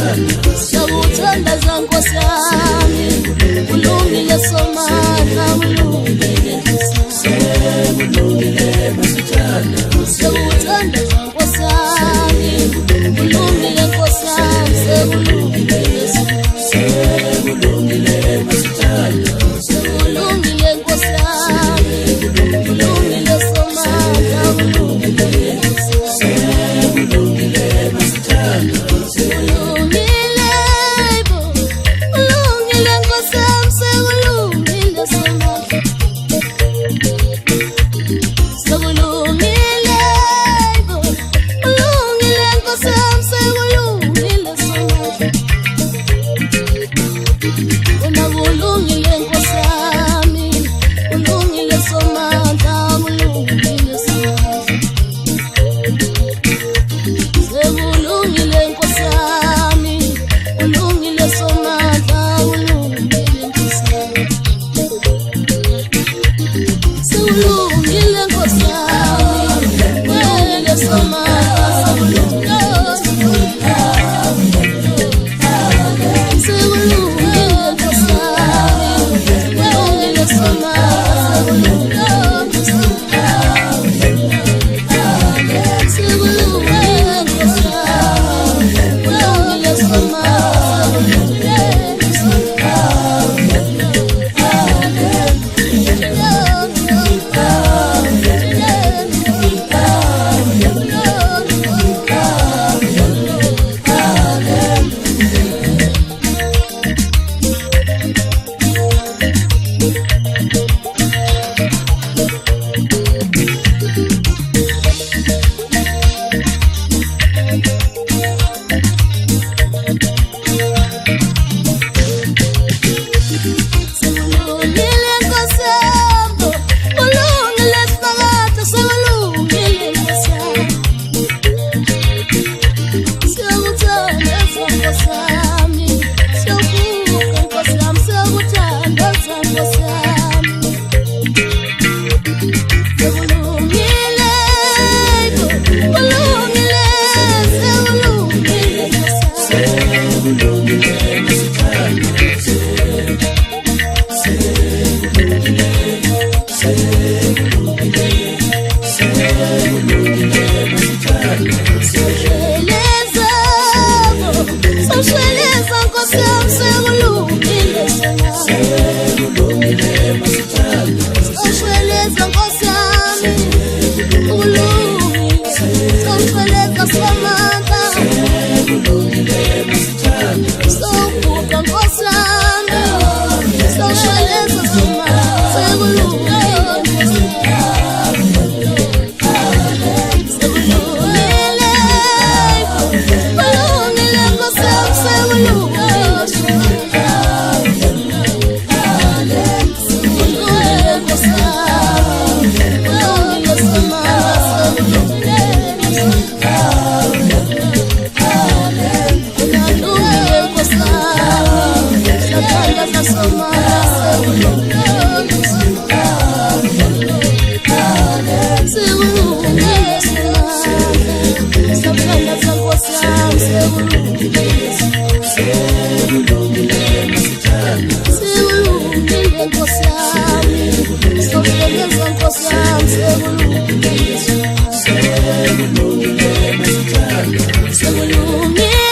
Siyakuthandaza Nkosi yami, ulungile somandla, ulungile Nkosi yami, siyakuthandaza Nkosi yami, ulungile Nkosi yami, sekulungile Nkosi yami, ulungile Nkosi yami, ulungile somandla, ulungile Nkosi yami, ulungile Nkosi yami, sekulungile somandla, sekulungile, ulungile Nkosi yami, sekulungile somandla, wena kulungile Nkosi yami, ulungile somandla, ulungile somandla, sekulungile Nkosi yami, ulungile somandla, ulungile Nkosi yami, sekulungile Nkosi yami, ulungile somandla, sekulungile Nkosi yami, ulungile somandla, sekulungile